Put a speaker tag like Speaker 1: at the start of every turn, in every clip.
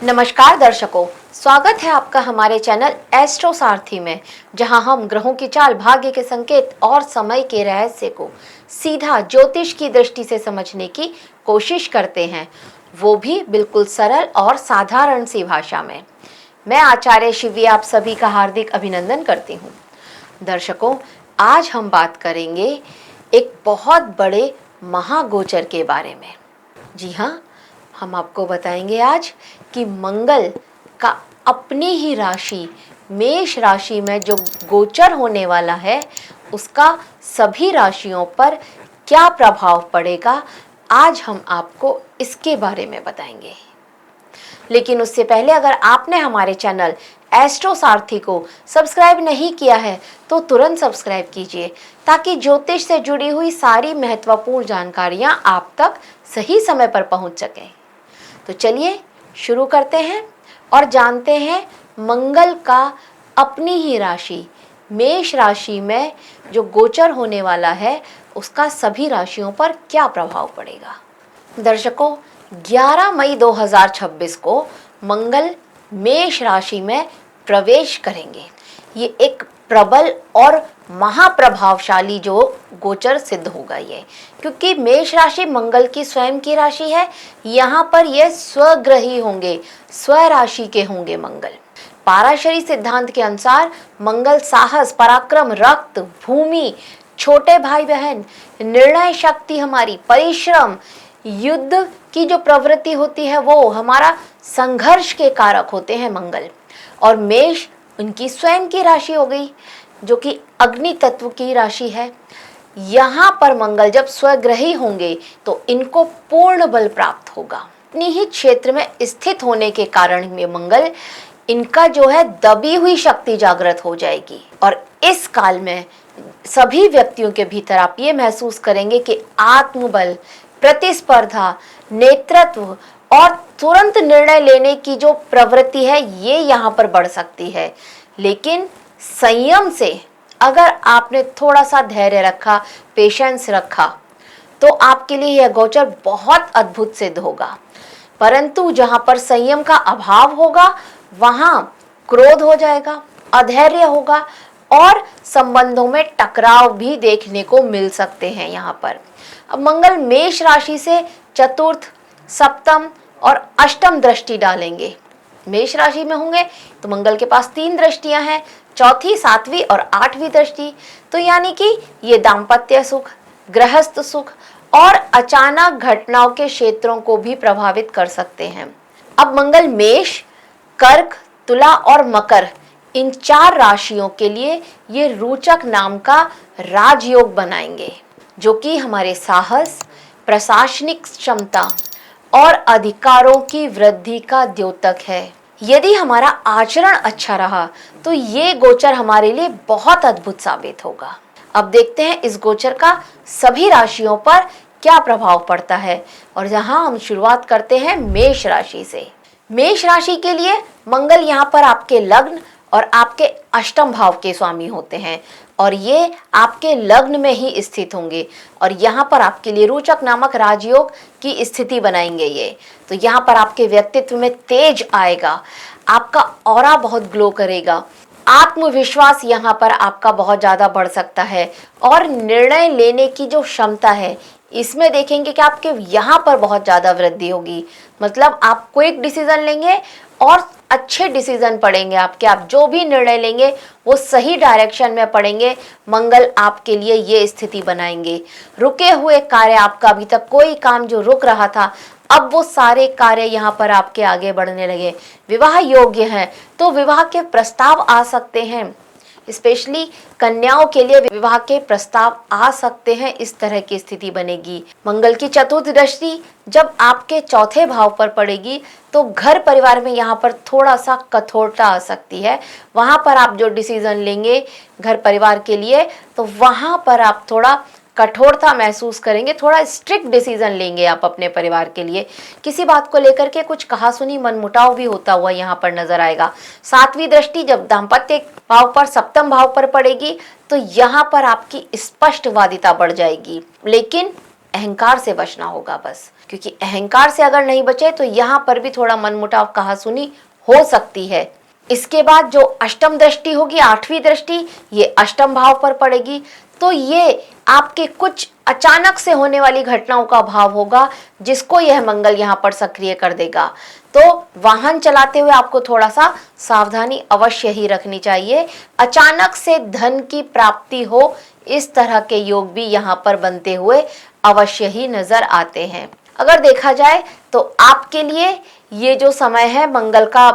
Speaker 1: नमस्कार दर्शकों, स्वागत है आपका हमारे चैनल एस्ट्रो सारथी में, जहां हम ग्रहों की चाल, भाग्य के संकेत और समय के रहस्य को सीधा ज्योतिष की दृष्टि से समझने की कोशिश करते हैं, वो भी बिल्कुल सरल और साधारण सी भाषा में। मैं आचार्य शिवी आप सभी का हार्दिक अभिनंदन करती हूँ। दर्शकों, आज हम बात करेंगे एक बहुत बड़े महागोचर के बारे में। जी हाँ, हम आपको बताएंगे आज कि मंगल का अपनी ही राशि मेष राशि में जो गोचर होने वाला है, उसका सभी राशियों पर क्या प्रभाव पड़ेगा। आज हम आपको इसके बारे में बताएंगे। लेकिन उससे पहले अगर आपने हमारे चैनल एस्ट्रो सारथी को सब्सक्राइब नहीं किया है तो तुरंत सब्सक्राइब कीजिए, ताकि ज्योतिष से जुड़ी हुई सारी महत्वपूर्ण जानकारियां आप तक सही समय पर पहुंच सकें। तो चलिए शुरू करते हैं और जानते हैं मंगल का अपनी ही राशि मेष राशि में जो गोचर होने वाला है, उसका सभी राशियों पर क्या प्रभाव पड़ेगा। दर्शकों, 11 मई 2026 को मंगल मेष राशि में प्रवेश करेंगे। ये एक प्रबल और महाप्रभावशाली जो गोचर सिद्ध होगा ये, क्योंकि मेष राशि मंगल की स्वयं की राशि है। यहाँ पर ये स्वग्रही होंगे, स्व राशि के होंगे मंगल। पाराशरी सिद्धांत के अनुसार मंगल साहस, पराक्रम, रक्त, भूमि, छोटे भाई बहन, निर्णय शक्ति, हमारी परिश्रम, युद्ध की जो प्रवृत्ति होती है, वो हमारा संघर्ष के कारक होते हैं मंगल। और मेष उनकी स्वयं की राशि हो गई, जो कि अग्नि तत्व की राशि है। यहाँ पर मंगल जब स्वग्रही होंगे तो इनको पूर्ण बल प्राप्त होगा। अपनी ही क्षेत्र में स्थित होने के कारण में मंगल, इनका जो है दबी हुई शक्ति जागृत हो जाएगी। और इस काल में सभी व्यक्तियों के भीतर आप ये महसूस करेंगे कि आत्मबल, प्रतिस्पर्धा, नेतृत्व और तुरंत निर्णय लेने की जो प्रवृत्ति है, ये यहाँ पर बढ़ सकती है। लेकिन संयम से अगर आपने थोड़ा सा धैर्य रखा, पेशेंस रखा, तो आपके लिए यह गोचर बहुत अद्भुत सिद्ध होगा। परंतु जहाँ पर संयम का अभाव होगा, वहाँ क्रोध हो जाएगा, अधैर्य होगा और संबंधों में टकराव भी देखने को मिल सकते हैं यहाँ पर। अब मंगल मेष राशि से चतुर्थ, सप्तम और अष्टम दृष्टि डालेंगे। मेष राशि में होंगे तो मंगल के पास 3 दृष्टियां हैं, चौथी, 7वीं और 8वीं दृष्टि। तो यानी कि ये दाम्पत्य सुख, गृहस्थ सुख और अचानक घटनाओं के क्षेत्रों को भी प्रभावित कर सकते हैं। अब मंगल मेष, कर्क, तुला और मकर, इन 4 राशियों के लिए ये रोचक नाम का राजयोग बनाएंगे, जो कि हमारे साहस, प्रशासनिक क्षमता और अधिकारों की वृद्धि का द्योतक है। यदि हमारा आचरण अच्छा रहा तो ये गोचर हमारे लिए बहुत अद्भुत साबित होगा। अब देखते हैं इस गोचर का सभी राशियों पर क्या प्रभाव पड़ता है। और जहां हम शुरुआत करते हैं मेष राशि से। मेष राशि के लिए मंगल यहाँ पर आपके लग्न और आपके अष्टम भाव के स्वामी होते हैं, और ये आपके लग्न में ही स्थित होंगे। और यहाँ पर आपके लिए रोचक नामक राजयोग की स्थिति बनाएंगे ये। तो यहाँ पर आपके व्यक्तित्व में तेज आएगा, आपका ऑरा बहुत ग्लो करेगा, आत्मविश्वास यहाँ पर आपका बहुत ज़्यादा बढ़ सकता है। और निर्णय लेने की जो क्षमता है, इसमें देखेंगे कि आपके यहाँ पर बहुत ज़्यादा वृद्धि होगी। मतलब आप क्विक डिसीजन लेंगे और अच्छे डिसीजन पड़ेंगे आपके। आप जो भी निर्णय लेंगे वो सही डायरेक्शन में पड़ेंगे। मंगल आपके लिए ये स्थिति बनाएंगे। रुके हुए कार्य, आपका अभी तक कोई काम जो रुक रहा था, अब वो सारे कार्य यहाँ पर आपके आगे बढ़ने लगे। विवाह योग्य हैं तो विवाह के प्रस्ताव आ सकते हैं। स्पेशली कन्याओं के लिए विवाह के प्रस्ताव आ सकते हैं। इस तरह की स्थिति बनेगी। मंगल की चतुर्थ दृष्टि जब आपके चौथे भाव पर पड़ेगी तो घर परिवार में यहाँ पर थोड़ा सा कठोरता आ सकती है। वहाँ पर आप जो डिसीजन लेंगे घर परिवार के लिए, तो वहाँ पर आप थोड़ा कठोरता महसूस करेंगे, थोड़ा स्ट्रिक्ट डिसीजन लेंगे आप अपने परिवार के लिए। किसी बात को लेकर के कुछ कहासुनी, मनमुटाव भी होता हुआ यहाँ पर नजर आएगा। 7वीं दृष्टि जब दाम्पत्य भाव पर, सप्तम भाव पर पड़ेगी, तो यहाँ पर आपकी स्पष्टवादिता बढ़ जाएगी। लेकिन अहंकार से बचना होगा बस, क्योंकि अहंकार से अगर नहीं बचे तो यहाँ पर भी थोड़ा मनमुटाव, कहासुनी हो सकती है। इसके बाद जो अष्टम दृष्टि होगी, 8वीं दृष्टि, ये अष्टम भाव पर पड़ेगी, तो ये आपके कुछ अचानक से होने वाली घटनाओं का भाव होगा जिसको यह मंगल यहाँ पर सक्रिय कर देगा। तो वाहन चलाते हुए आपको थोड़ा सा सावधानी अवश्य ही रखनी चाहिए। अचानक से धन की प्राप्ति हो, इस तरह के योग भी यहाँ पर बनते हुए अवश्य ही नजर आते हैं। अगर देखा जाए तो आपके लिए ये जो समय है मंगल का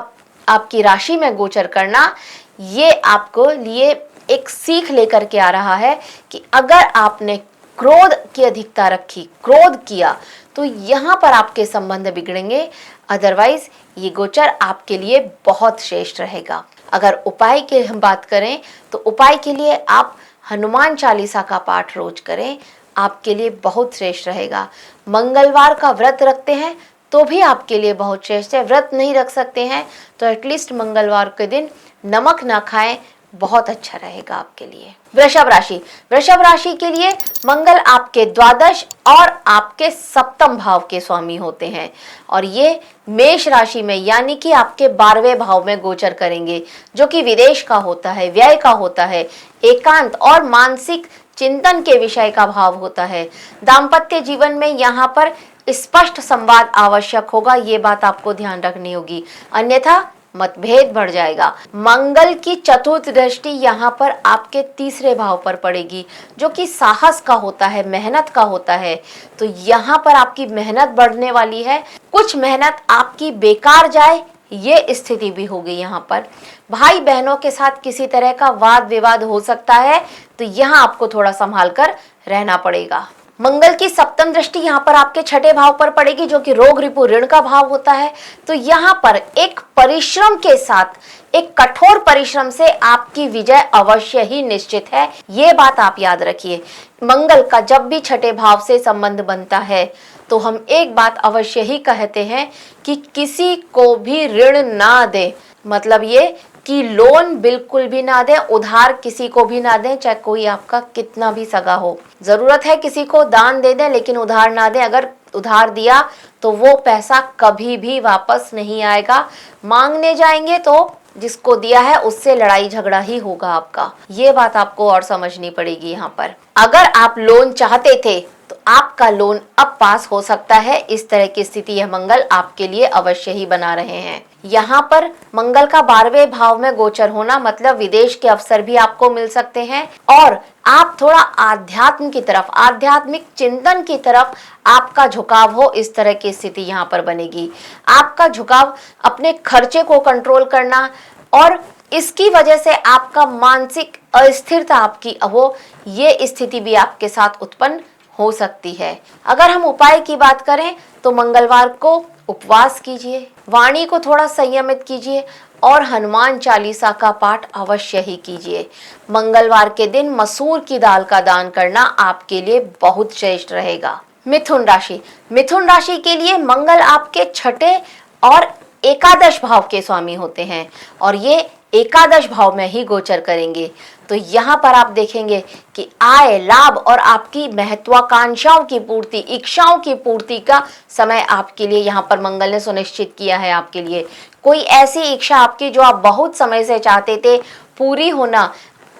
Speaker 1: आपकी राशि में गोचर करना, ये आपको लिए एक सीख लेकर के आ रहा है कि अगर आपने क्रोध की अधिकता रखी, क्रोध किया, तो यहाँ पर आपके संबंध बिगड़ेंगे। अदरवाइज ये गोचर आपके लिए बहुत श्रेष्ठ रहेगा। अगर उपाय की हम बात करें तो उपाय के लिए आप हनुमान चालीसा का पाठ रोज करें, आपके लिए बहुत श्रेष्ठ रहेगा। मंगलवार का व्रत रखते हैं तो भी आपके लिए बहुत श्रेष्ठ है। व्रत नहीं रख सकते हैं तो एटलीस्ट मंगलवार के दिन नमक ना खाएं, बहुत अच्छा रहेगा आपके लिए। वृषभ राशि, वृषभ राशि के लिए मंगल आपके द्वादश और आपके सप्तम भाव के स्वामी होते हैं और ये मेष राशि में यानी कि आपके 12वें भाव में गोचर करेंगे, जो कि विदेश का होता है, व्यय का होता है, एकांत और मानसिक चिंतन के विषय का भाव होता है। दाम्पत्य जीवन में यहाँ पर स्पष्ट संवाद आवश्यक होगा, ये बात आपको ध्यान रखनी होगी, अन्यथा मतभेद बढ़ जाएगा। मंगल की चतुर्थ दृष्टि यहाँ पर आपके 3रे भाव पर पड़ेगी, जो कि साहस का होता है, मेहनत का होता है। तो यहाँ पर आपकी मेहनत बढ़ने वाली है, कुछ मेहनत आपकी बेकार जाए ये स्थिति भी होगी। यहाँ पर भाई बहनों के साथ किसी तरह का वाद विवाद हो सकता है, तो यहाँ आपको थोड़ा संभाल कर रहना पड़ेगा। मंगल की सप्तम दृष्टि यहाँ पर आपके 6ठे भाव पर पड़ेगी, जो कि रोग रिपु ऋण का भाव होता है। तो यहाँ पर एक परिश्रम के साथ, एक कठोर परिश्रम से आपकी विजय अवश्य ही निश्चित है, ये बात आप याद रखिए। मंगल का जब भी 6ठे भाव से संबंध बनता है तो हम एक बात अवश्य ही कहते हैं कि किसी को भी ऋण ना दे, मतलब ये कि लोन बिल्कुल भी ना दें, उधार किसी को भी ना दें, चाहे कोई आपका कितना भी सगा हो। जरूरत है किसी को दान दे दें, लेकिन उधार ना दें। अगर उधार दिया तो वो पैसा कभी भी वापस नहीं आएगा। मांगने जाएंगे तो जिसको दिया है उससे लड़ाई झगड़ा ही होगा आपका, ये बात आपको और समझनी पड़ेगी। यहाँ पर अगर आप लोन चाहते थे तो आपका लोन अब पास हो सकता है, इस तरह की स्थिति यह मंगल आपके लिए अवश्य ही बना रहे हैं। यहाँ पर मंगल का 12वें भाव में गोचर होना मतलब विदेश के अवसर भी आपको मिल सकते हैं और आप थोड़ा आध्यात्म की तरफ, आध्यात्मिक चिंतन की तरफ आपका झुकाव हो, इस तरह की स्थिति यहाँ पर बनेगी। आपका झुकाव अपने खर्चे को कंट्रोल करना और इसकी वजह से आपका मानसिक अस्थिरता आपकी हो, ये स्थिति भी आपके साथ उत्पन्न हो सकती है। अगर हम उपाय की बात करें तो मंगलवार को उपवास कीजिए, वाणी को थोड़ा संयमित कीजिए और हनुमान चालीसा का पाठ अवश्य ही कीजिए। मंगलवार के दिन मसूर की दाल का दान करना आपके लिए बहुत श्रेष्ठ रहेगा। मिथुन राशि, मिथुन राशि के लिए मंगल आपके 6ठे और एकादश भाव के स्वामी होते हैं और ये एकादश भाव में ही गोचर करेंगे। तो यहाँ पर आप देखेंगे कि आय, लाभ और आपकी महत्वाकांक्षाओं की पूर्ति, इच्छाओं की पूर्ति का समय आपके लिए यहाँ पर मंगल ने सुनिश्चित किया है। आपके लिए कोई ऐसी इच्छा आपकी जो आप बहुत समय से चाहते थे पूरी होना,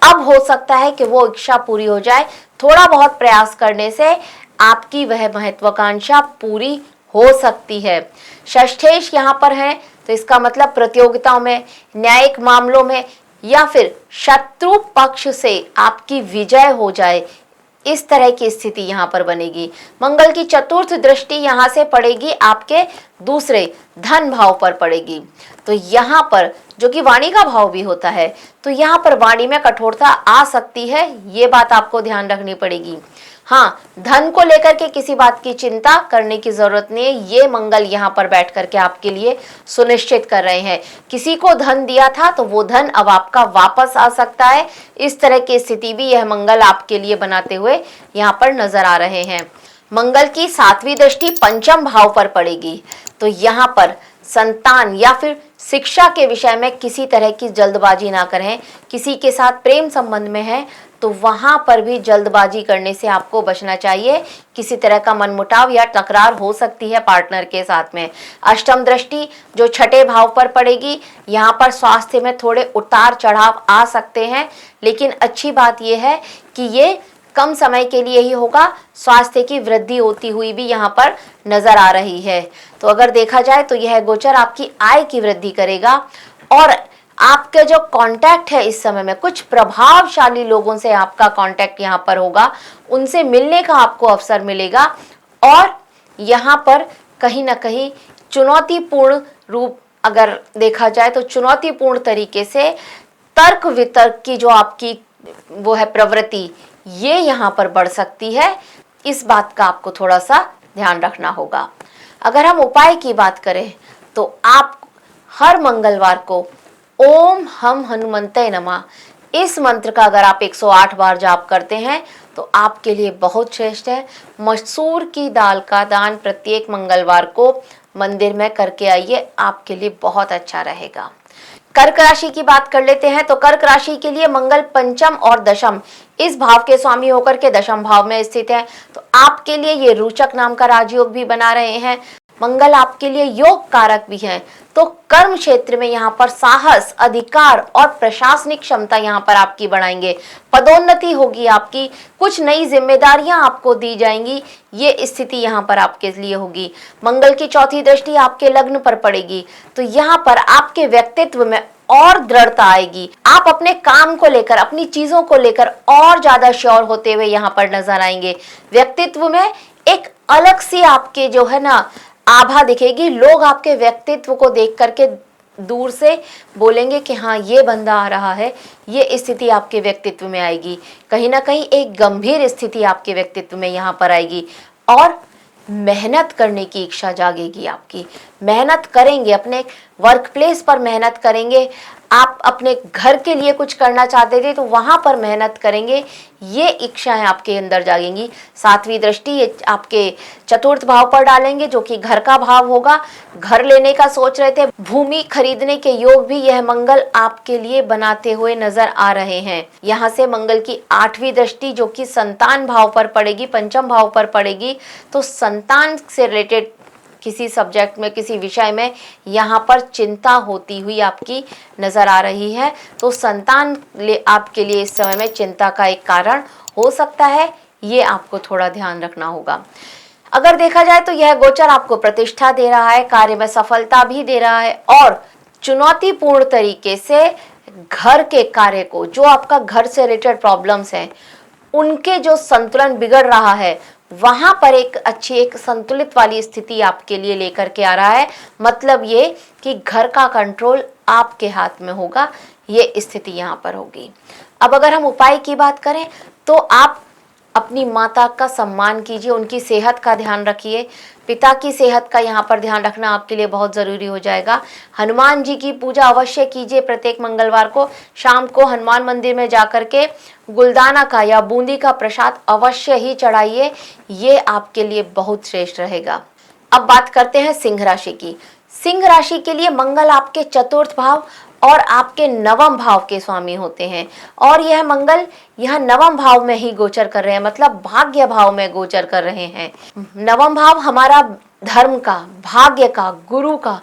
Speaker 1: अब हो सकता है कि वो इच्छा पूरी हो जाए। थोड़ा बहुत प्रयास करने से आपकी वह महत्वाकांक्षा पूरी हो सकती है। षष्ठेश यहाँ पर है तो इसका मतलब प्रतियोगिताओं में, न्यायिक मामलों में या फिर शत्रु पक्ष से आपकी विजय हो जाए, इस तरह की स्थिति यहाँ पर बनेगी। मंगल की चतुर्थ दृष्टि यहाँ से पड़ेगी, आपके 2रे धन भाव पर पड़ेगी। तो यहाँ पर जो कि वाणी का भाव भी होता है, तो यहाँ पर वाणी में कठोरता आ सकती है, ये बात आपको ध्यान रखनी पड़ेगी। हाँ, धन को लेकर के किसी बात की चिंता करने की जरूरत नहीं है, ये मंगल यहाँ पर बैठ करके आपके लिए सुनिश्चित कर रहे हैं। किसी को धन दिया था तो वो धन अब आपका वापस आ सकता है, इस तरह की स्थिति भी यह मंगल आपके लिए बनाते हुए यहाँ पर नजर आ रहे हैं। मंगल की 7वीं दृष्टि पंचम भाव पर पड़ेगी, तो यहाँ पर संतान या फिर शिक्षा के विषय में किसी तरह की जल्दबाजी ना करें। किसी के साथ प्रेम संबंध में है तो वहां पर भी जल्दबाजी करने से आपको बचना चाहिए। किसी तरह का मनमुटाव या तकरार हो सकती है पार्टनर के साथ में। अष्टम दृष्टि जो छठे भाव पर पड़ेगी, यहाँ पर स्वास्थ्य में थोड़े उतार चढ़ाव आ सकते हैं, लेकिन अच्छी बात यह है कि ये कम समय के लिए ही होगा। स्वास्थ्य की वृद्धि होती हुई भी यहाँ पर नजर आ रही है। तो अगर देखा जाए तो यह गोचर आपकी आय की वृद्धि करेगा और आपके जो कांटेक्ट है इस समय में कुछ प्रभावशाली लोगों से आपका कांटेक्ट यहाँ पर होगा, उनसे मिलने का आपको अवसर मिलेगा और यहाँ पर कहीं ना कहीं चुनौतीपूर्ण रूप अगर देखा जाए तो चुनौतीपूर्ण तरीके से तर्क वितर्क की जो आपकी वो है प्रवृत्ति, ये यहाँ पर बढ़ सकती है। इस बात का आपको थोड़ा सा ध्यान रखना होगा। अगर हम उपाय की बात करें तो आप हर मंगलवार को ओम हम हनुमंते नमः इस मंत्र का अगर आप 108 बार जाप करते हैं तो आपके लिए बहुत श्रेष्ठ है। मसूर की दाल का दान प्रत्येक मंगलवार को मंदिर में करके आइए, आपके लिए बहुत अच्छा रहेगा। कर्क राशि की बात कर लेते हैं तो कर्क राशि के लिए मंगल पंचम और दशम इस भाव के स्वामी होकर के दशम भाव में स्थित है, तो आपके लिए ये रोचक नाम का राजयोग भी बना रहे हैं। मंगल आपके लिए योग कारक भी हैं, तो कर्म क्षेत्र में यहाँ पर साहस, अधिकार और प्रशासनिक क्षमता यहाँ पर आपकी बढ़ाएंगे। पदोन्नति होगी आपकी, कुछ नई जिम्मेदारियां आपको दी जाएंगी, ये स्थिति यहाँ पर आपके लिए होगी। मंगल की चौथी दृष्टि आपके लग्न पर पड़ेगी, तो यहाँ पर आपके व्यक्तित्व में और दृढ़ता आएगी। आप अपने काम को लेकर, अपनी चीजों को लेकर और ज्यादा श्योर होते हुए यहाँ पर नजर आएंगे। व्यक्तित्व में एक अलग सी आपके जो है ना आभा दिखेगी। लोग आपके व्यक्तित्व को देख करके दूर से बोलेंगे कि हाँ ये बंदा आ रहा है। ये स्थिति आपके व्यक्तित्व में आएगी। कहीं ना कहीं एक गंभीर स्थिति आपके व्यक्तित्व में यहाँ पर आएगी और मेहनत करने की इच्छा जागेगी आपकी। मेहनत करेंगे, अपने वर्क प्लेस पर मेहनत करेंगे। आप अपने घर के लिए कुछ करना चाहते थे तो वहां पर मेहनत करेंगे, ये इच्छाएं आपके अंदर जागेंगी। सातवीं दृष्टि ये आपके चतुर्थ भाव पर डालेंगे जो कि घर का भाव होगा। घर लेने का सोच रहे थे, भूमि खरीदने के योग भी यह मंगल आपके लिए बनाते हुए नजर आ रहे हैं। यहाँ से मंगल की आठवीं दृष्टि जो कि संतान भाव पर पड़ेगी, पंचम भाव पर पड़ेगी, तो संतान से रिलेटेड किसी सब्जेक्ट में, किसी विषय में यहाँ पर चिंता होती हुई आपकी नजर आ रही है। तो संतान आपके लिए इस समय में चिंता का एक कारण हो सकता है, ये आपको थोड़ा ध्यान रखना होगा। अगर देखा जाए तो यह गोचर आपको प्रतिष्ठा दे रहा है, कार्य में सफलता भी दे रहा है और चुनौतीपूर्ण तरीके से घर के कार्य को, जो आपका घर से रिलेटेड प्रॉब्लम्स हैं, उनके जो संतुलन बिगड़ रहा है, वहां पर एक अच्छी, एक संतुलित वाली स्थिति आपके लिए लेकर के आ रहा है। मतलब ये कि घर का कंट्रोल आपके हाथ में होगा, ये स्थिति यहाँ पर होगी। अब अगर हम उपाय की बात करें तो आप अपनी माता का सम्मान कीजिए, उनकी सेहत का ध्यान रखिए। पिता की सेहत का यहाँ पर ध्यान रखना आपके लिए बहुत ज़रूरी हो जाएगा। हनुमान जी की पूजा अवश्य कीजिए। प्रत्येक मंगलवार को शाम को हनुमान मंदिर में जाकर के गुलदाना का या बूंदी का प्रसाद अवश्य ही चढ़ाइए, ये आपके लिए बहुत श्रेष्ठ रहेगा। अब बात करते हैं सिंह राशि की। सिंह राशि के लिए मंगल आपके चतुर्थ भाव और आपके नवम भाव के स्वामी होते हैं और यह मंगल यह नवम भाव में ही गोचर कर रहे हैं, मतलब भाग्य भाव में गोचर कर रहे हैं। नवम भाव हमारा धर्म का, भाग्य का, गुरु का,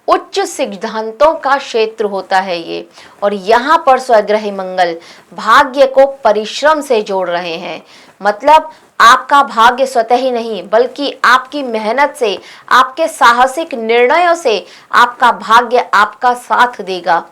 Speaker 1: उच्च सिद्धांतों का क्षेत्र होता है ये, और यहाँ पर स्वग्रही मंगल भाग्य को परिश्रम से जोड़ रहे हैं। मतलब आपका भाग्य स्वतः ही नहीं बल्कि आपकी मेहनत से, आपके साहसिक निर्णयों से आपका भाग्य आपका साथ देगा।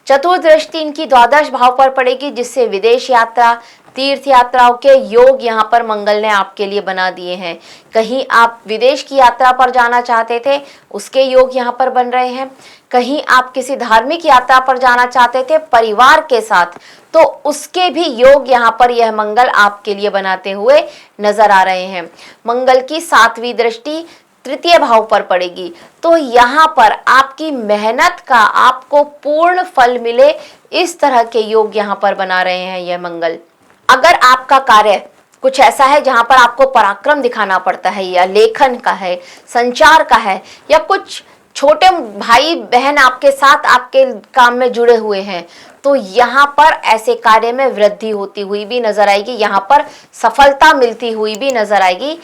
Speaker 1: चतुर्दृष्टि इनकी द्वादश भाव पर पड़ेगी, जिससे विदेश यात्रा, तीर्थ यात्राओं के योग यहाँ पर मंगल ने आपके लिए बना दिए हैं। कहीं आप विदेश की यात्रा पर जाना चाहते थे, उसके योग यहाँ पर बन रहे हैं। कहीं आप किसी धार्मिक यात्रा पर जाना चाहते थे परिवार के साथ, तो उसके भी योग यहाँ पर यह मंगल आपके लिए बनाते हुए नजर आ रहे हैं। मंगल की सातवीं दृष्टि तृतीय भाव पर पड़ेगी, तो यहाँ पर आपकी मेहनत का आपको पूर्ण फल मिले, इस तरह के योग यहाँ पर बना रहे हैं यह मंगल। अगर आपका कार्य कुछ ऐसा है जहां पर आपको पराक्रम दिखाना पड़ता है, या लेखन का है, संचार का है, या कुछ छोटे भाई बहन आपके साथ आपके काम में जुड़े हुए हैं, तो यहाँ पर ऐसे कार्य में वृद्धि होती हुई भी नजर आएगी, यहाँ पर सफलता मिलती हुई भी नजर आएगी।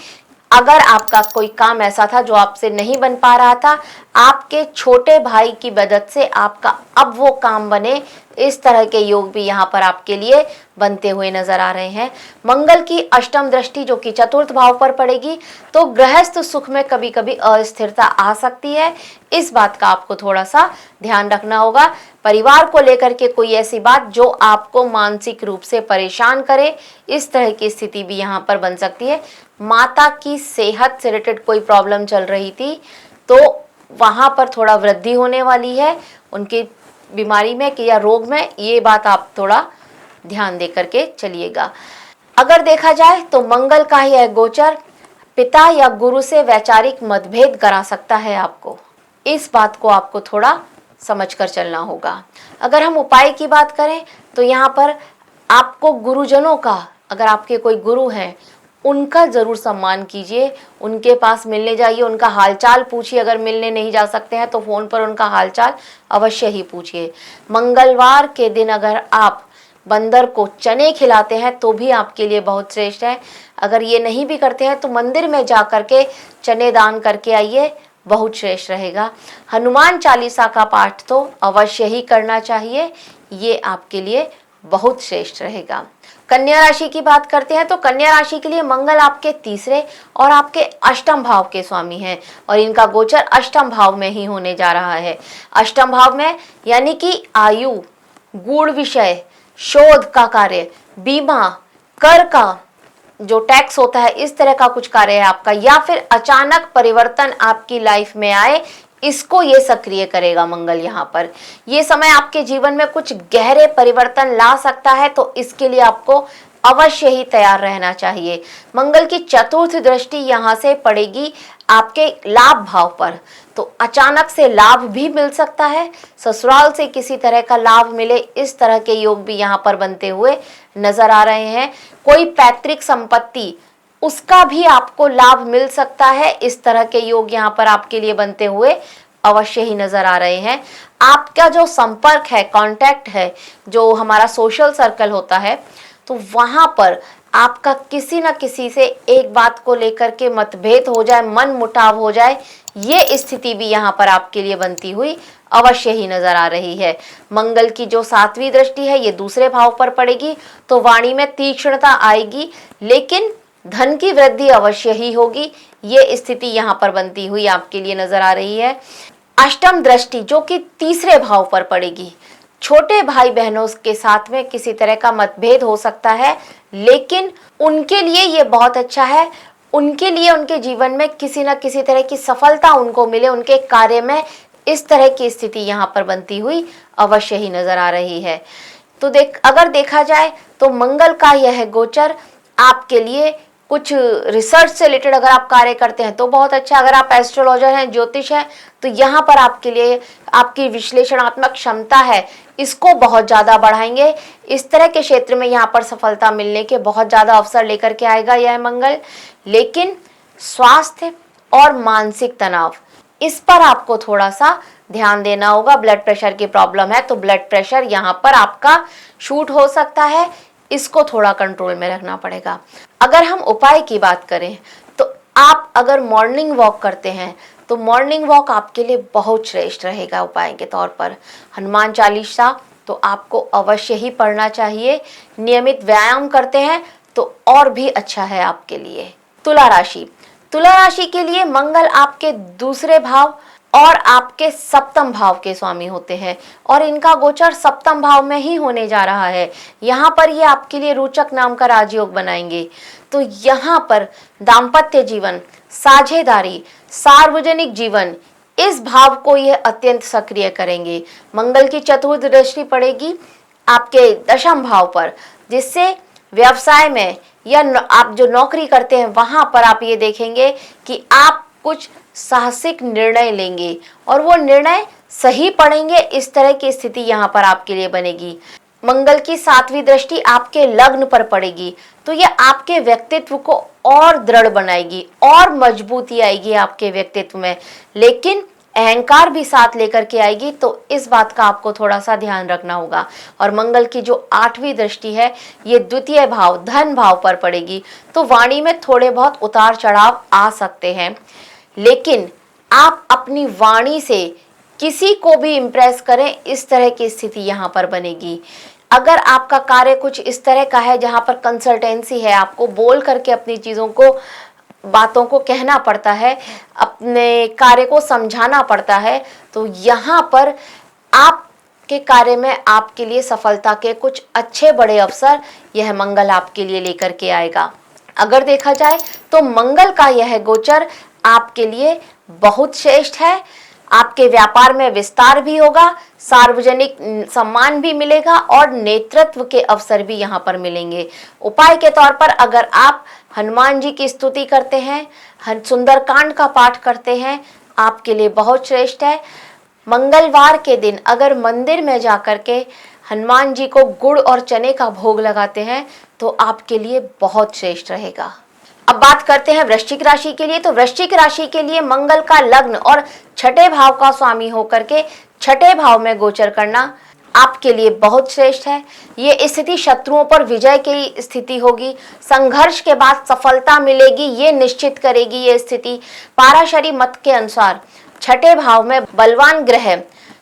Speaker 1: अगर आपका कोई काम ऐसा था जो आपसे नहीं बन पा रहा था, आपके छोटे भाई की मदद से आपका अब वो काम बने, इस तरह के योग भी यहाँ पर आपके लिए बनते हुए नजर आ रहे हैं। मंगल की अष्टम दृष्टि जो कि चतुर्थ भाव पर पड़ेगी, तो गृहस्थ सुख में कभी कभी अस्थिरता आ सकती है, इस बात का आपको थोड़ा सा ध्यान रखना होगा। परिवार को लेकर के कोई ऐसी बात जो आपको मानसिक रूप से परेशान करे, इस तरह की स्थिति भी यहाँ पर बन सकती है। माता की सेहत से रिलेटेड कोई प्रॉब्लम चल रही थी, तो वहां पर थोड़ा वृद्धि होने वाली है उनकी बीमारी में कि या रोग में, ये बात आप थोड़ा ध्यान दे करके चलिएगा। अगर देखा जाए तो मंगल का यह गोचर पिता या गुरु से वैचारिक मतभेद करा सकता है आपको, इस बात को आपको थोड़ा समझ कर चलना होगा। अगर हम उपाय की बात करें तो यहाँ पर आपको गुरुजनों का, अगर आपके कोई गुरु हैं, उनका जरूर सम्मान कीजिए, उनके पास मिलने जाइए, उनका हालचाल पूछिए। अगर मिलने नहीं जा सकते हैं तो फोन पर उनका हालचाल अवश्य ही पूछिए। मंगलवार के दिन अगर आप बंदर को चने खिलाते हैं तो भी आपके लिए बहुत श्रेष्ठ है। अगर ये नहीं भी करते हैं तो मंदिर में जा करके चने दान करके आइए, बहुत श्रेष्ठ रहेगा। हनुमान चालीसा का पाठ तो अवश्य ही करना चाहिए, ये आपके लिए बहुत श्रेष्ठ रहेगा। कन्या राशि की बात करते हैं तो कन्या राशि के लिए मंगल आपके तीसरे और आपके अष्टम भाव के स्वामी हैं और इनका गोचर अष्टम भाव में ही होने जा रहा है। अष्टम भाव में यानी कि आयु, गूढ़ विषय, शोध का कार्य, बीमा, कर का जो टैक्स होता है, इस तरह का कुछ कार्य है आपका, या फिर अचानक परिवर्तन आपकी लाइफ में आए, इसको ये सक्रिय करेगा मंगल। यहाँ पर ये समय आपके जीवन में कुछ गहरे परिवर्तन ला सकता है, तो इसके लिए आपको अवश्य ही तैयार रहना चाहिए। मंगल की चतुर्थ दृष्टि यहाँ से पड़ेगी आपके लाभ भाव पर, तो अचानक से लाभ भी मिल सकता है, ससुराल से किसी तरह का लाभ मिले, इस तरह के योग भी यहाँ पर बनते हुए नजर आ रहे हैं। कोई पैतृक संपत्ति, उसका भी आपको लाभ मिल सकता है, इस तरह के योग यहाँ पर आपके लिए बनते हुए अवश्य ही नजर आ रहे हैं। आपका जो संपर्क है, कांटेक्ट है, जो हमारा सोशल सर्कल होता है, तो वहां पर आपका किसी न किसी से एक बात को लेकर के मतभेद हो जाए, मन मुटाव हो जाए, ये स्थिति भी यहाँ पर आपके लिए बनती हुई अवश्य ही नजर आ रही है। मंगल की जो सातवीं दृष्टि है ये दूसरे भाव पर पड़ेगी, तो वाणी में तीक्ष्णता आएगी, लेकिन धन की वृद्धि अवश्य ही होगी, ये स्थिति यहाँ पर बनती हुई आपके लिए नजर आ रही है। अष्टम दृष्टि जो कि तीसरे भाव पर पड़ेगी, छोटे भाई बहनों के साथ में किसी तरह का मतभेद हो सकता है, लेकिन उनके लिए ये बहुत अच्छा है, उनके लिए उनके जीवन में किसी न किसी तरह की सफलता उनको मिले, उनके कार्य में, इस तरह की स्थिति यहाँ पर बनती हुई अवश्य ही नजर आ रही है। तो अगर देखा जाए तो मंगल का यह गोचर आपके लिए कुछ रिसर्च से रिलेटेड अगर आप कार्य करते हैं तो बहुत अच्छा। अगर आप एस्ट्रोलॉजर हैं, ज्योतिष हैं, तो यहाँ पर आपके लिए आपकी विश्लेषणात्मक क्षमता है, इसको बहुत ज़्यादा बढ़ाएंगे। इस तरह के क्षेत्र में यहाँ पर सफलता मिलने के बहुत ज़्यादा अवसर लेकर के आएगा यह मंगल। लेकिन स्वास्थ्य और मानसिक तनाव, इस पर आपको थोड़ा सा ध्यान देना होगा। ब्लड प्रेशर की प्रॉब्लम है तो ब्लड प्रेशर यहाँ पर आपका शूट हो सकता है, इसको थोड़ा कंट्रोल में रखना पड़ेगा। अगर हम उपाय की बात करें तो आप अगर मॉर्निंग वॉक करते हैं तो मॉर्निंग वॉक आपके लिए बहुत श्रेष्ठ रहेगा उपाय के तौर पर। हनुमान चालीसा तो आपको अवश्य ही पढ़ना चाहिए। नियमित व्यायाम करते हैं तो और भी अच्छा है आपके लिए। तुला राशि, तुला राशि के लिए मंगल आपके दूसरे भाव और आपके सप्तम भाव के स्वामी होते हैं और इनका गोचर सप्तम भाव में ही होने जा रहा है। यहाँ पर ये आपके लिए रोचक नाम का राजयोग बनाएंगे। तो यहाँ पर दाम्पत्य जीवन, साझेदारी, सार्वजनिक जीवन, इस भाव को ये अत्यंत सक्रिय करेंगे। मंगल की चतुर्थ दृष्टि पड़ेगी आपके दशम भाव पर, जिससे व्यवसाय में या आप जो नौकरी करते हैं वहां पर आप ये देखेंगे कि आप कुछ साहसिक निर्णय लेंगे और वो निर्णय सही पड़ेंगे, इस तरह की स्थिति यहाँ पर आपके लिए बनेगी। मंगल की सातवीं दृष्टि आपके लग्न पर पड़ेगी तो ये आपके व्यक्तित्व को और दृढ़ बनाएगी और मजबूती आएगी आपके व्यक्तित्व में। लेकिन अहंकार भी साथ लेकर के आएगी, तो इस बात का आपको थोड़ा सा ध्यान रखना होगा। और मंगल की जो 8वीं दृष्टि है ये द्वितीय भाव धन भाव पर पड़ेगी, तो वाणी में थोड़े बहुत उतार चढ़ाव आ सकते हैं, लेकिन आप अपनी वाणी से किसी को भी इम्प्रेस करें, इस तरह की स्थिति यहाँ पर बनेगी। अगर आपका कार्य कुछ इस तरह का है जहाँ पर कंसल्टेंसी है, आपको बोल करके अपनी चीज़ों को, बातों को कहना पड़ता है, अपने कार्य को समझाना पड़ता है, तो यहाँ पर आपके कार्य में आपके लिए सफलता के कुछ अच्छे बड़े अवसर यह मंगल आपके लिए लेकर के आएगा। अगर देखा जाए तो मंगल का यह गोचर आपके लिए बहुत श्रेष्ठ है। आपके व्यापार में विस्तार भी होगा, सार्वजनिक सम्मान भी मिलेगा और नेतृत्व के अवसर भी यहाँ पर मिलेंगे। उपाय के तौर पर अगर आप हनुमान जी की स्तुति करते हैं, सुंदरकांड का पाठ करते हैं, आपके लिए बहुत श्रेष्ठ है। मंगलवार के दिन अगर मंदिर में जाकर के हनुमान जी को गुड़ और चने का भोग लगाते हैं तो आपके लिए बहुत श्रेष्ठ रहेगा। अब बात करते हैं वृश्चिक राशि के लिए। तो वृश्चिक राशि के लिए मंगल का लग्न और छठे भाव का स्वामी होकर के छठे भाव में गोचर करना आपके लिए बहुत श्रेष्ठ है। ये स्थिति शत्रुओं पर विजय की स्थिति होगी, संघर्ष के बाद सफलता मिलेगी, ये निश्चित करेगी ये स्थिति। पाराशरी मत के अनुसार छठे भाव में बलवान ग्रह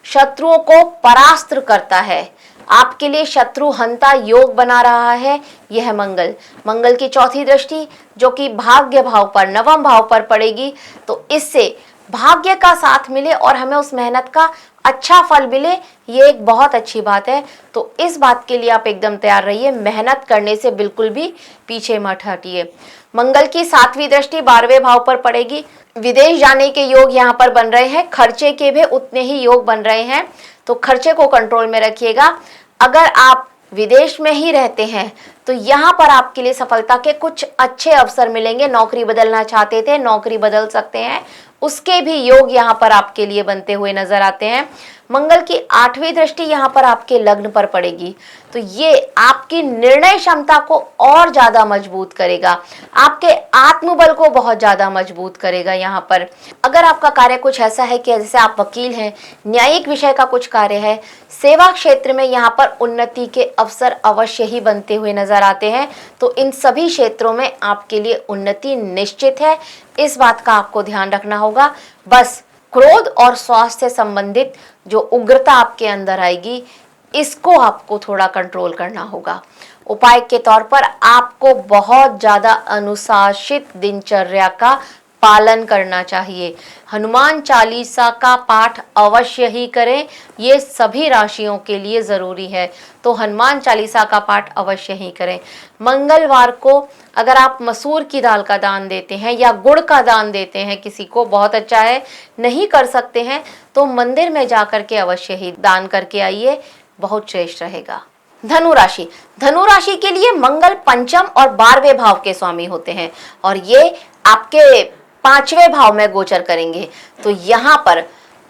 Speaker 1: शत्रुओं को परास्त करता है। आपके लिए शत्रु हंता योग बना रहा है यह मंगल। मंगल की 4थी दृष्टि जो कि भाग्य भाव पर, नवम भाव पर पड़ेगी, तो इससे भाग्य का साथ मिले और हमें उस मेहनत का अच्छा फल मिले, ये एक बहुत अच्छी बात है। तो इस बात के लिए आप एकदम तैयार रहिए, मेहनत करने से बिल्कुल भी पीछे मत हटिए। मंगल की 7वीं दृष्टि 12वें भाव पर पड़ेगी। विदेश जाने के योग यहाँ पर बन रहे हैं, खर्चे के भी उतने ही योग बन रहे हैं, तो खर्चे को कंट्रोल में रखिएगा। अगर आप विदेश में ही रहते हैं तो यहाँ पर आपके लिए सफलता के कुछ अच्छे अवसर मिलेंगे। नौकरी बदलना चाहते थे, नौकरी बदल सकते हैं, उसके भी योग यहाँ पर आपके लिए बनते हुए नजर आते हैं। मंगल की 8वीं दृष्टि यहाँ पर आपके लग्न पर पड़ेगी, तो ये आपकी निर्णय क्षमता को और ज्यादा मजबूत करेगा, आपके आत्मबल को बहुत ज्यादा मजबूत करेगा। यहाँ पर अगर आपका कार्य कुछ ऐसा है कि जैसे आप वकील हैं, न्यायिक विषय का कुछ कार्य है, सेवा क्षेत्र में यहाँ पर उन्नति के अवसर अवश्य ही बनते हुए नजर आते हैं, तो इन सभी क्षेत्रों में आपके लिए उन्नति निश्चित है। इस बात का आपको ध्यान रखना होगा। बस क्रोध और स्वास्थ्य से संबंधित जो उग्रता आपके अंदर आएगी, इसको आपको थोड़ा कंट्रोल करना होगा। उपाय के तौर पर आपको बहुत ज्यादा अनुशासित दिनचर्या का पालन करना चाहिए। हनुमान चालीसा का पाठ अवश्य ही करें, ये सभी राशियों के लिए जरूरी है, तो हनुमान चालीसा का पाठ अवश्य ही करें। मंगलवार को अगर आप मसूर की दाल का दान देते हैं या गुड़ का दान देते हैं किसी को, बहुत अच्छा है। नहीं कर सकते हैं तो मंदिर में जाकर के अवश्य ही दान करके आइए, बहुत श्रेष्ठ रहेगा। धनु राशि, धनु राशि के लिए मंगल पंचम और 12वें भाव के स्वामी होते हैं और ये आपके 5वें भाव में गोचर करेंगे। तो यहाँ पर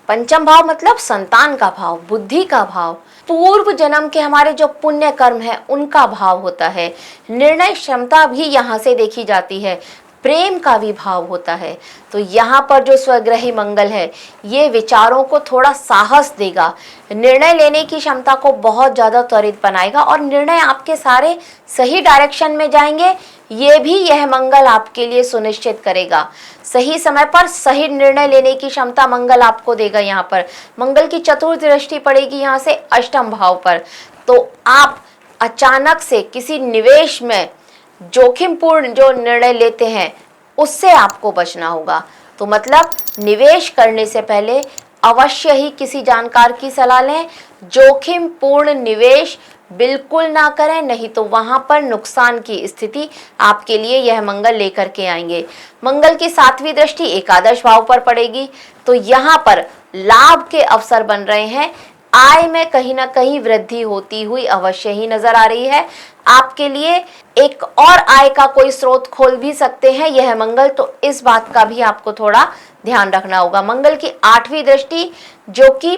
Speaker 1: पंचम भाव मतलब संतान का भाव, बुद्धि का भाव, पूर्व जन्म के हमारे जो पुण्य कर्म है उनका भाव होता है। निर्णय क्षमता भी यहाँ से देखी जाती है, प्रेम का भी भाव होता है। तो यहाँ पर जो स्वग्रही मंगल है ये विचारों को थोड़ा साहस देगा, निर्णय लेने की क्षमता को बहुत ज़्यादा त्वरित बनाएगा और निर्णय आपके सारे सही डायरेक्शन में जाएंगे, ये भी यह मंगल आपके लिए सुनिश्चित करेगा। सही समय पर सही निर्णय लेने की क्षमता मंगल आपको देगा। यहाँ पर मंगल की 4th दृष्टि पड़ेगी यहाँ से 8म भाव पर, तो आप अचानक से किसी निवेश में जोखिमपूर्ण जो निर्णय लेते हैं उससे आपको बचना होगा। तो मतलब निवेश करने से पहले अवश्य ही किसी जानकार की सलाह लें। जोखिमपूर्ण निवेश बिल्कुल ना करें, नहीं तो वहां पर नुकसान की स्थिति आपके लिए यह मंगल लेकर के आएंगे। मंगल की 7वीं दृष्टि एकादश भाव पर पड़ेगी, तो यहाँ पर लाभ के अवसर बन रहे हैं। आय में कहीं ना कहीं वृद्धि होती हुई अवश्य ही नजर आ रही है। आपके लिए एक और आय का कोई स्रोत खोल भी सकते हैं यह मंगल, तो इस बात का भी आपको थोड़ा ध्यान रखना होगा। मंगल की 8वीं दृष्टि जो कि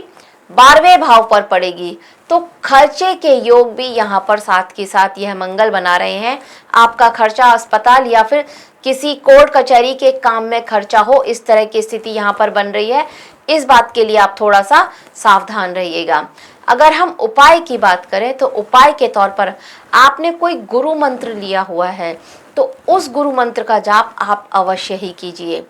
Speaker 1: 12वें भाव पर पड़ेगी, तो खर्चे के योग भी यहाँ पर साथ के साथ यह मंगल बना रहे हैं। आपका खर्चा अस्पताल या फिर किसी कोर्ट कचहरी के काम में खर्चा हो, इस तरह की स्थिति यहाँ पर बन रही है। इस बात के लिए आप थोड़ा सा सावधान रहिएगा। अगर हम उपाय की बात करें तो उपाय के तौर पर आपने कोई गुरु मंत्र लिया हुआ है तो उस गुरु मंत्र का जाप आप अवश्य ही कीजिए।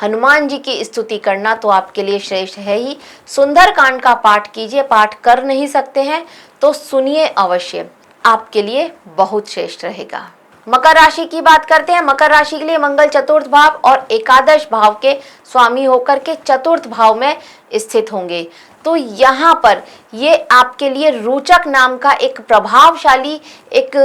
Speaker 1: हनुमान जी की स्तुति करना तो आपके लिए श्रेष्ठ है ही। सुंदरकांड का पाठ कीजिए, पाठ कर नहीं सकते हैं तो सुनिए अवश्य, आपके लिए बहुत श्रेष्ठ रहेगा। मकर राशि की बात करते हैं। मकर राशि के लिए मंगल चतुर्थ भाव और एकादश भाव के स्वामी होकर के चतुर्थ भाव में स्थित होंगे। तो यहाँ पर ये आपके लिए रोचक नाम का एक प्रभावशाली, एक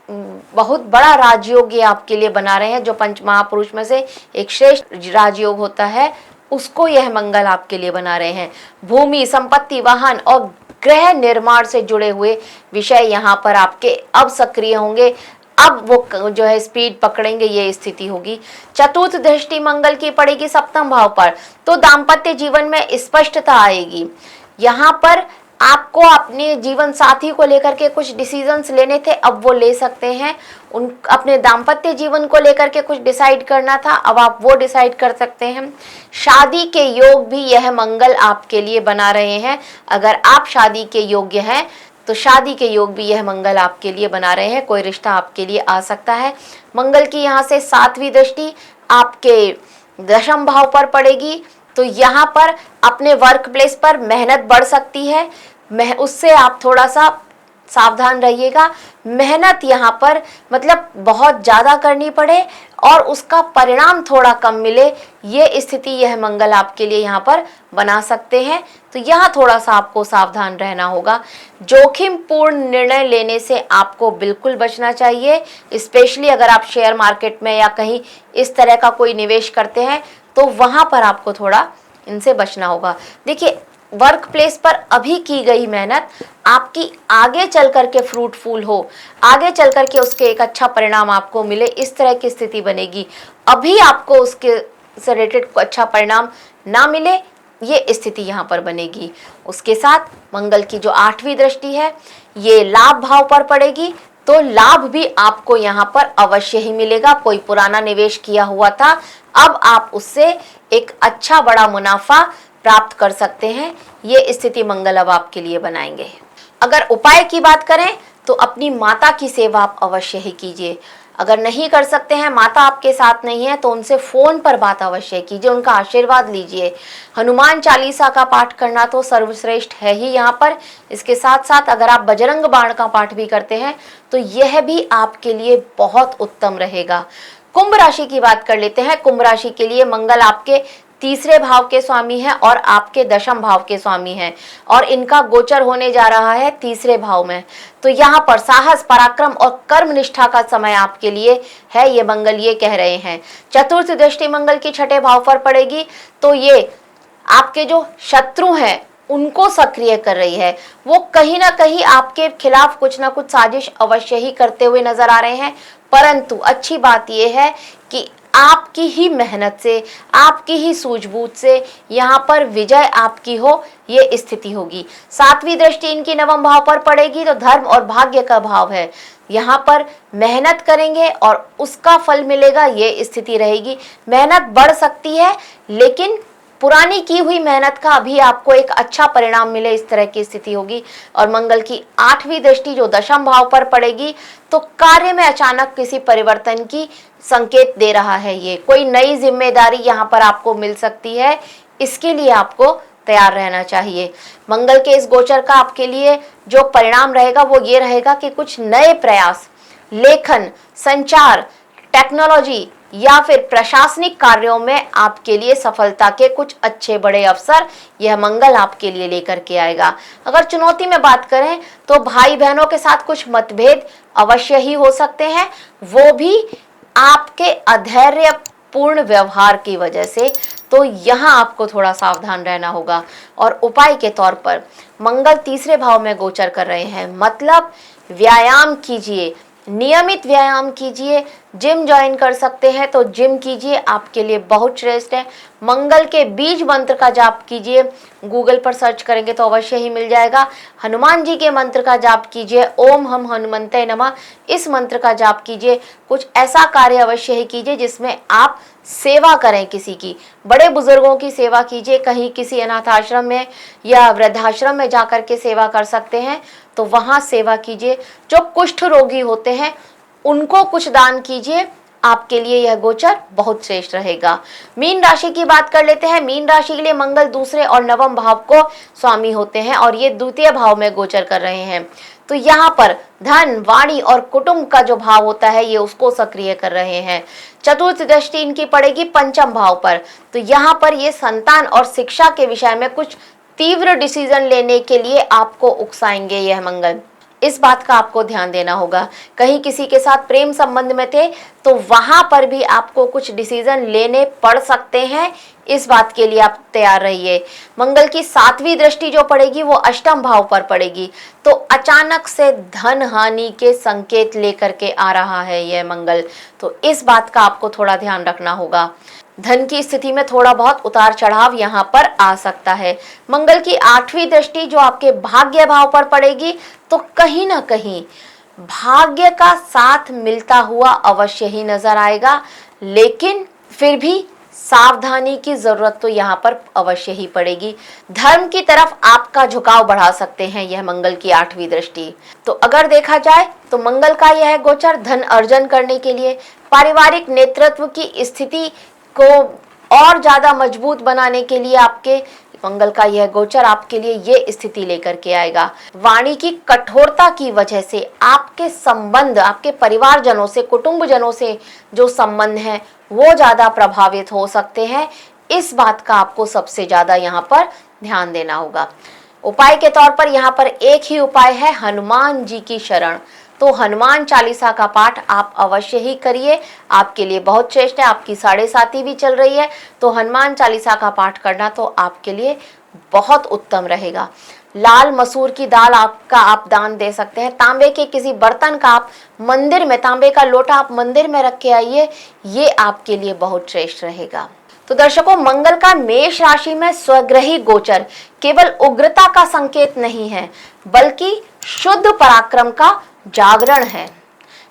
Speaker 1: बहुत बड़ा राजयोग ये आपके लिए बना रहे हैं। जो पंच महापुरुष में से एक श्रेष्ठ राजयोग होता है, उसको यह मंगल आपके लिए बना रहे हैं। भूमि, संपत्ति, वाहन और गृह निर्माण से जुड़े हुए विषय यहाँ पर आपके अब सक्रिय होंगे। अब वो जो है स्पीड पकड़ेंगे, ये स्थिति होगी। चतुर्थ दृष्टि मंगल की पड़ेगी सप्तम भाव पर, तो दाम्पत्य जीवन में स्पष्टता आएगी। यहाँ पर आपको अपने जीवन साथी को लेकर के कुछ डिसीजंस लेने थे, अब वो ले सकते हैं। अपने दाम्पत्य जीवन को लेकर के कुछ डिसाइड करना था, अब आप वो डिसाइड कर सकते हैं। शादी के योग भी यह मंगल आपके लिए बना रहे हैं। अगर आप शादी के योग्य हैं तो शादी के योग भी यह मंगल आपके लिए बना रहे हैं। कोई रिश्ता आपके लिए आ सकता है। मंगल की यहाँ से सातवीं दृष्टि आपके दशम भाव पर पड़ेगी, तो यहाँ पर अपने वर्क प्लेस पर मेहनत बढ़ सकती है। उससे आप थोड़ा सा सावधान रहिएगा। मेहनत यहाँ पर मतलब बहुत ज़्यादा करनी पड़े और उसका परिणाम थोड़ा कम मिले, ये स्थिति यह मंगल आपके लिए यहाँ पर बना सकते हैं। तो यहाँ थोड़ा सा आपको सावधान रहना होगा। जोखिम पूर्ण निर्णय लेने से आपको बिल्कुल बचना चाहिए। स्पेशली अगर आप शेयर मार्केट में या कहीं इस तरह का कोई निवेश करते हैं तो वहाँ पर आपको थोड़ा इनसे बचना होगा। देखिए, वर्क प्लेस पर अभी की गई मेहनत आपकी आगे चल करके फ्रूटफुल हो, आगे चल करके उसके एक अच्छा परिणाम आपको मिले, इस तरह की स्थिति बनेगी। अभी आपको उसके से रिलेटेड अच्छा परिणाम ना मिले, ये स्थिति यहाँ पर बनेगी। उसके साथ मंगल की जो आठवीं दृष्टि है ये लाभ भाव पर पड़ेगी, तो लाभ भी आपको यहाँ पर अवश्य ही मिलेगा। कोई पुराना निवेश किया हुआ था, अब आप उससे एक अच्छा बड़ा मुनाफा प्राप्त कर सकते हैं। ये स्थिति मंगल अब आपके लिए बनाएंगे। अगर उपाय की बात करें तो अपनी माता की सेवा आप अवश्य ही कीजिए। अगर नहीं कर सकते हैं, माता आपके साथ नहीं है, तो उनसे फोन पर बात अवश्य कीजिए, उनका आशीर्वाद लीजिए। हनुमान चालीसा का पाठ करना तो सर्वश्रेष्ठ है ही यहाँ पर। इसके साथ साथ अगर आप बजरंग बाण का पाठ भी करते हैं तो यह भी आपके लिए बहुत उत्तम रहेगा। कुंभ राशि की बात कर लेते हैं। कुंभ राशि के लिए मंगल आपके तीसरे भाव के स्वामी हैं और आपके दशम भाव के स्वामी हैं और इनका गोचर होने जा रहा है तीसरे भाव में। तो यहाँ पर साहस, पराक्रम और कर्म निष्ठा का समय आपके लिए है, ये मंगल ये कह रहे हैं। चतुर्थ दृष्टि मंगल की छठे भाव पर पड़ेगी, तो ये आपके जो शत्रु हैं उनको सक्रिय कर रही है। वो कहीं ना कहीं आपके खिलाफ कुछ ना कुछ साजिश अवश्य ही करते हुए नजर आ रहे हैं, परंतु अच्छी बात यह है कि आपकी ही मेहनत से, आपकी ही सूझबूझ से यहाँ पर विजय आपकी हो, ये स्थिति होगी। सातवीं दृष्टि इनकी नवम भाव पर पड़ेगी, तो धर्म और भाग्य का भाव है। यहाँ पर मेहनत करेंगे और उसका फल मिलेगा, ये स्थिति रहेगी। मेहनत बढ़ सकती है लेकिन पुरानी की हुई मेहनत का अभी आपको एक अच्छा परिणाम मिले, इस तरह की स्थिति होगी। और मंगल की आठवीं दृष्टि जो दशम भाव पर पड़ेगी, तो कार्य में अचानक किसी परिवर्तन की संकेत दे रहा है। ये कोई नई जिम्मेदारी यहाँ पर आपको मिल सकती है, इसके लिए आपको तैयार रहना चाहिए। मंगल के इस गोचर का आपके लिए जो परिणाम रहेगा वो ये रहेगा कि कुछ नए प्रयास, लेखन, संचार, टेक्नोलॉजी या फिर प्रशासनिक कार्यों में आपके लिए सफलता के कुछ अच्छे बड़े अवसर यह मंगल आपके लिए लेकर के आएगा। अगर चुनौती में बात करें तो भाई बहनों के साथ कुछ मतभेद अवश्य ही हो सकते हैं, वो भी आपके अधैर्यपूर्ण व्यवहार की वजह से, तो यहाँ आपको थोड़ा सावधान रहना होगा। और उपाय के तौर पर मंगल तीसरे भाव में गोचर कर रहे हैं, मतलब व्यायाम कीजिए, नियमित व्यायाम कीजिए, जिम ज्वाइन कर सकते हैं तो जिम कीजिए, आपके लिए बहुत श्रेष्ठ है। मंगल के बीज मंत्र का जाप कीजिए, गूगल पर सर्च करेंगे तो अवश्य ही मिल जाएगा। हनुमान जी के मंत्र का जाप कीजिए, ओम हम हनुमंते नमः, इस मंत्र का जाप कीजिए। कुछ ऐसा कार्य अवश्य ही कीजिए जिसमें आप सेवा करें, किसी की, बड़े बुजुर्गों की सेवा कीजिए। कहीं किसी अनाथ आश्रम में या वृद्धाश्रम में जाकर के सेवा कर सकते हैं तो वहां सेवा कीजिए। जो कुष्ठ रोगी होते हैं उनको कुछ दान कीजिए, आपके लिए यह गोचर बहुत श्रेष्ठ रहेगा। मीन राशि की बात कर लेते हैं। मीन राशि के लिए मंगल दूसरे और नवम भाव को स्वामी होते हैं और ये द्वितीय भाव में गोचर कर रहे हैं, तो यहाँ पर धन, वाणी और कुटुंब का जो भाव होता है ये उसको सक्रिय कर रहे हैं। चतुर्थ दृष्टि इनकी पड़ेगी पंचम भाव पर, तो यहाँ पर ये संतान और शिक्षा के विषय में कुछ तीव्र डिसीजन लेने के लिए आपको उकसाएंगे यह मंगल। इस बात का आपको ध्यान देना होगा। कहीं किसी के साथ प्रेम संबंध में थे तो वहां पर भी आपको कुछ डिसीजन लेने पड़ सकते हैं, इस बात के लिए आप तैयार रहिए। मंगल की 7वीं दृष्टि जो पड़ेगी वो अष्टम भाव पर पड़ेगी, तो अचानक से धन हानि के संकेत लेकर के आ रहा है यह मंगल, तो इस बात का आपको थोड़ा ध्यान रखना होगा। धन की स्थिति में थोड़ा बहुत उतार चढ़ाव यहाँ पर आ सकता है। मंगल की 8वीं दृष्टि जो आपके भाग्य भाव पर पड़ेगी, तो कहीं ना कहीं भाग्य का साथ मिलता हुआ अवश्य ही नजर आएगा, लेकिन फिर भी सावधानी की जरूरत तो यहाँ पर अवश्य ही पड़ेगी। धर्म की तरफ आपका झुकाव बढ़ा सकते हैं यह मंगल की 8वीं दृष्टि। तो अगर देखा जाए तो मंगल का यह गोचर धन अर्जन करने के लिए, पारिवारिक नेतृत्व की स्थिति को और ज्यादा मजबूत बनाने के लिए आपके मंगल का यह गोचर आपके लिए ये स्थिति लेकर के आएगा। वाणी की कठोरता की वजह से आपके संबंध, आपके परिवारजनों से, कुटुंबजनों से जो संबंध हैं वो ज्यादा प्रभावित हो सकते हैं। इस बात का आपको सबसे ज्यादा यहाँ पर ध्यान देना होगा। उपाय के तौर पर यहाँ पर एक ही उपाय है, हनुमान जी की शरण। तो हनुमान चालीसा का पाठ आप अवश्य ही करिए, आपके लिए बहुत श्रेष्ठ है। आपकी 7.5 भी चल रही है तो हनुमान चालीसा का पाठ करना तो आपके लिए बहुत उत्तम रहेगा। लाल मसूर की दाल आपका आप दान दे सकते हैं। तांबे के किसी बर्तन का आप मंदिर में, तांबे का लोटा आप मंदिर में रख के आइए, ये आपके लिए बहुत श्रेष्ठ रहेगा। तो दर्शकों, मंगल का मेष राशि में स्वग्रही गोचर केवल उग्रता का संकेत नहीं है बल्कि शुद्ध पराक्रम का जागरण है।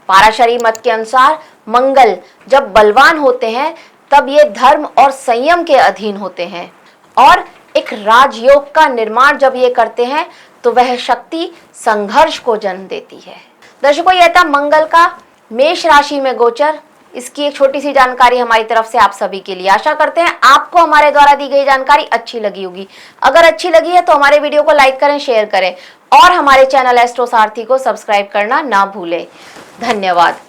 Speaker 1: पाराशरी मत के अनुसार मंगल जब बलवान होते हैं तब ये धर्म और संयम के अधीन होते हैं और एक राजयोग का निर्माण जब ये करते हैं तो वह शक्ति संघर्ष को जन्म देती है। दर्शकों, यह था मंगल का मेष राशि में गोचर। इसकी एक छोटी सी जानकारी हमारी तरफ से आप सभी के लिए। आशा करते हैं आपको हमारे द्वारा दी गई जानकारी अच्छी लगी होगी। अगर अच्छी लगी है तो हमारे वीडियो को लाइक करें, शेयर करें और हमारे चैनल एस्ट्रो सारथी को सब्सक्राइब करना ना भूलें। धन्यवाद।